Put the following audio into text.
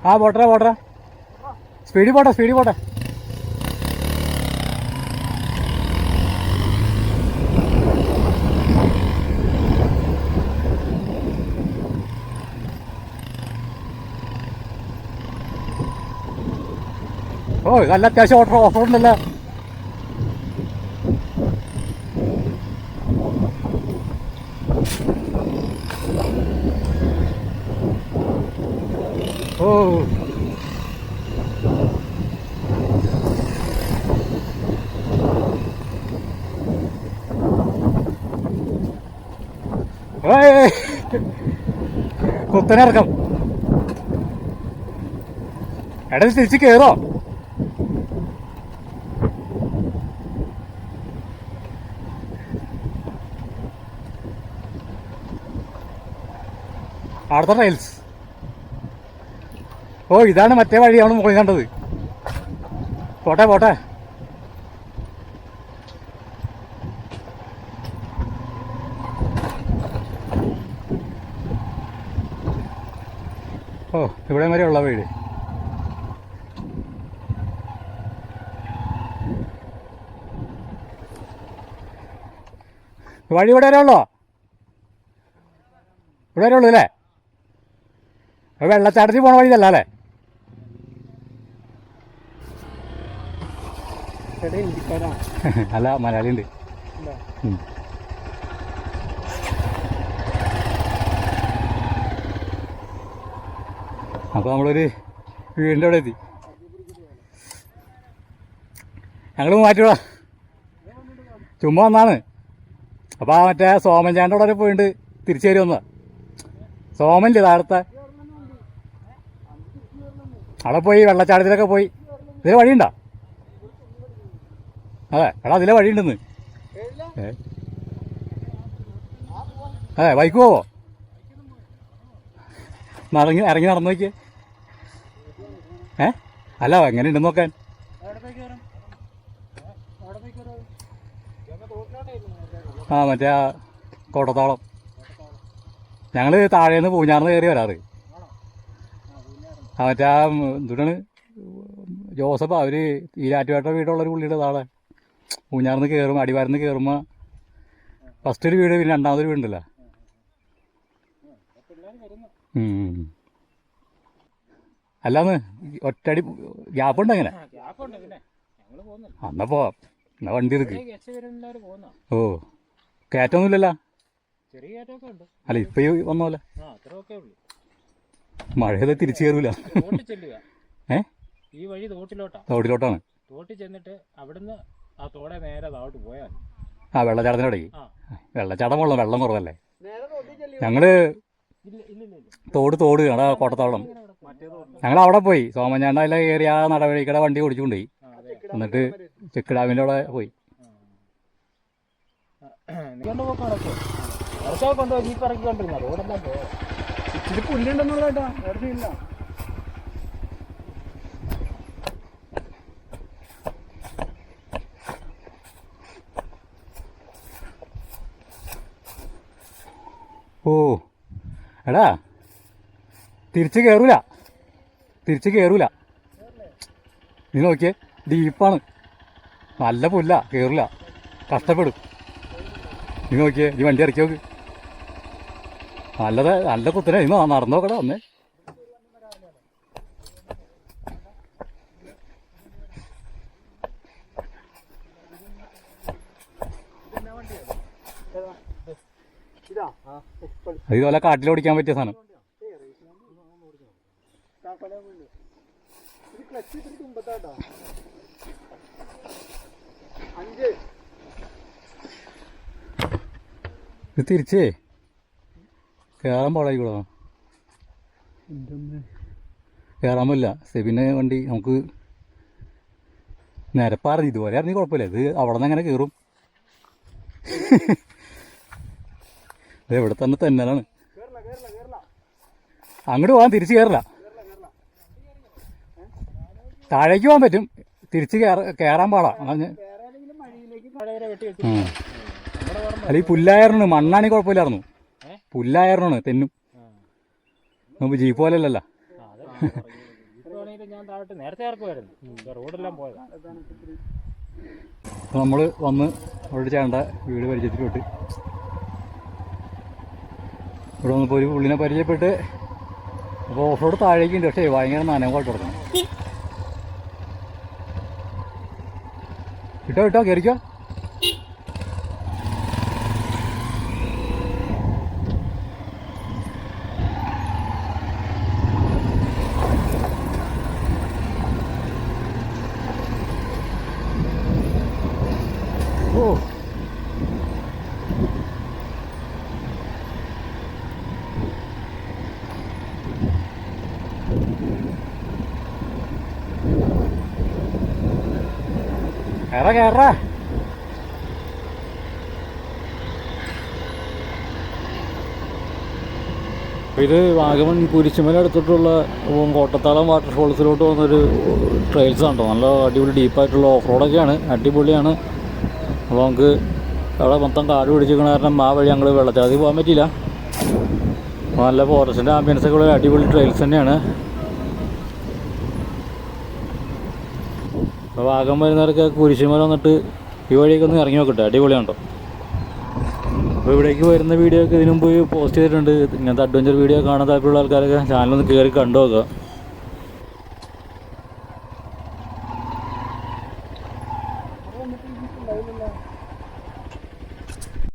ആ പോട്ടെ സ്പീഡിൽ പോട്ടെ ഓ നല്ല അത്യാവശ്യം ഓഫ് റോഡ് ഉണ്ടല്ലോ. ഓ കുത്തനിറക്കം. എടാ തിരിച്ച് കേറോ? അടുത്ത റെയിൽസ്. ഓ ഇതാണ് മറ്റേ വഴി നമ്മൾ പോയി കണ്ടത്. പോട്ടെ ഓ ഇവിടെ വരെയുള്ള വീട്. വഴി ഇവിടെ വരെ ഉള്ളോ? ഇവിടെ വരെ ഉള്ളൂ അല്ലേ? വെള്ളച്ചാട്ടത്തിൽ പോണ വഴിയല്ല അല്ലേ? അല്ല മലയാളി ഉണ്ട്. അപ്പോൾ നമ്മളൊരു വീടിൻ്റെ അവിടെ എത്തി. ഞങ്ങൾ മാറ്റിവിടാ ചുമ്മാ വന്നാണ്. അപ്പോൾ ആ മറ്റേ സോമൻ ചേട്ടൻ്റെ അവിടെ പോയിട്ട് തിരിച്ചു കയറി വന്നതാ. സോമനില്ലേ താഴത്തെ, അവിടെ പോയി വെള്ളച്ചാട്ടത്തിലൊക്കെ പോയി. ഇതിലെ വഴിയുണ്ടോ? അതെ എടാ അതിലെ വഴിയുണ്ടെന്ന്. അതെ ബൈക്ക് പോവോ? ഇറങ്ങി നടന്നു നോക്കിയേ. അല്ല എങ്ങനെ ഉണ്ടെന്ന് നോക്കാൻ. ആ മറ്റേ ആ കോട്ടത്താളം. ഞങ്ങൾ താഴേന്ന് പൂഞ്ഞാർന്ന് കയറി വരാറ്. ആ മറ്റേ ആ എന്തുകൊണ്ടാണ് ജോസഫ് അവർ ഈരാറ്റുപേട്ട വീടുള്ളൊരു പുള്ളിയുടെ താഴെ പൂഞ്ഞാർന്ന് കയറും. അടിവാരന്ന് കയറുമ്പോൾ ഫസ്റ്റ് ഒരു വീട്, പിന്നെ രണ്ടാമതൊരു വീടുണ്ടല്ലോ. അല്ലാന്ന് ഒറ്റടി ഗ്യാപ്പുണ്ട് അങ്ങനെ. എന്നാ പോവാം. എന്നാ വണ്ടി എടുക്ക്. ഓ കയറ്റമൊന്നുമില്ലല്ലോ? അല്ല ഇപ്പൊ ഈ വന്ന പോലെ മഴയത് തിരിച്ചു കയറൂല. ഈ വഴി തോട്ടിലോട്ടാണ്. തോട്ടിൽ ചെന്നിട്ട് അവിടുന്ന് ആ തോടെ നേരെ താഴോട്ട് പോയാൽ ആ വെള്ളച്ചാട്ടത്തിനോടേക്ക്. വെള്ളച്ചാട്ടം കൊള്ളാം, വെള്ളം കുറവല്ലേ. ഞങ്ങള് തോട് അവിടെ കോട്ടത്താവളം. ഞങ്ങൾ അവിടെ പോയി സോമഞ്ഞാണ്ട അതിലെ കയറി ആ നടവഴിക്കടെ വണ്ടി ഓടിച്ചുകൊണ്ടുപോയി. എന്നിട്ട് ചെക്ക് ഡാമിൻ്റെ അവിടെ പോയി. ഇച്ചിരി പുല്ലുണ്ടെന്നുള്ള കേട്ടോ. ഓ എടാ തിരിച്ച് കയറൂല. നീ നോക്കിയേ, ഡീപ്പാണ്, നല്ല പുല്ല, കയറില്ല, കഷ്ടപ്പെടും. നീ നോക്കിയേ, ഈ വണ്ടി ഇറക്കി നോക്ക്. നല്ല കുത്തനെ. ഇന്ന് നടന്നു നോക്കടാ ഒന്നേ. ഇതുപോലെ കാട്ടിലോടിക്കാൻ പറ്റിയ സാധനം. ഇത് തിരിച്ചേ കയറാൻ പാടായിക്കൂടാ. കയറാൻ പറ്റില്ല. സെബിനെ വണ്ടി നമുക്ക് നിരപ്പാറിഞ്ഞ് ഇതുപോലെ അറിഞ്ഞ് കുഴപ്പമില്ല. ഇത് അവിടെ നിന്ന് എങ്ങനെ കയറും? ഇത് ഇവിടെ തന്നെ തന്നെയാണ്. അങ്ങോട്ട് പോകാൻ തിരിച്ച് കയറില്ല. താഴേക്ക് പോകാൻ പറ്റും, തിരിച്ച് കയറാൻ പാടാ. അല്ല ഈ പുല്ലായിരുന്നു, മണ്ണാണെങ്കിൽ കുഴപ്പമില്ലായിരുന്നു. പുല്ലായിരുന്നു തെന്നും. നമുക്ക് ജീപ്പ് പോലെയല്ലല്ലോ. ഇറങ്ങിയാലും ഞാൻ താഴോട്ട് നേരത്തെ ഇറക്കുമായിരുന്നു. റോഡെല്ലാം പോയത്. നമ്മൾ വന്ന് അവിടെ ചേണ്ട വീട് പരിചയത്തിലോട്ട് ഇവിടെ വന്നപ്പോൾ ഒരു പുള്ളിനെ പരിചയപ്പെട്ട് അപ്പോൾ ഓഫ് റോഡ് താഴേക്കുണ്ട്. പക്ഷേ ഭയങ്കര നനവായിട്ട് കിടക്കണം. ഇട്ടോ കയറിക്കോ. ഓ കയറാ ഇത് വാഗമൺ കുരിശുമല അടുത്തിട്ടുള്ള കോട്ടത്താളം വാട്ടർഫോൾസിലോട്ട് വന്നൊരു ട്രെയിൽസ് ആണോ. നല്ല അടിപൊളി ഡീപ്പായിട്ടുള്ള ഓഫ് റോഡൊക്കെയാണ്, അടിപൊളിയാണ്. അപ്പോൾ നമുക്ക് അവിടെ മൊത്തം കാട് പിടിച്ചിരിക്കണ കാരണം ആ വഴി ഞങ്ങൾ വെള്ളച്ചാതി പോകാൻ പറ്റിയില്ല. നല്ല ഫോറസ്റ്റിൻ്റെ ആംബിയൻസൊക്കെ ഉള്ള അടിപൊളി ട്രെയിൽസ് തന്നെയാണ്. അപ്പോൾ വാഗമൺ വരുന്നവരൊക്കെ കുരിശുമല വന്നിട്ട് ഈ വഴിയൊക്കെ ഒന്ന് ഇറങ്ങി നോക്കട്ടെ, അടിപൊളിയാണോ. അപ്പോൾ ഇവിടേക്ക് വരുന്ന വീഡിയോ ഒക്കെ ഇതിനു മുമ്പ് പോസ്റ്റ് ചെയ്തിട്ടുണ്ട്. ഇങ്ങനത്തെ അഡ്വഞ്ചർ വീഡിയോ കാണാൻ താല്പര്യമുള്ള ആൾക്കാരൊക്കെ ചാനലൊന്ന് കയറി കണ്ടു നോക്കുക.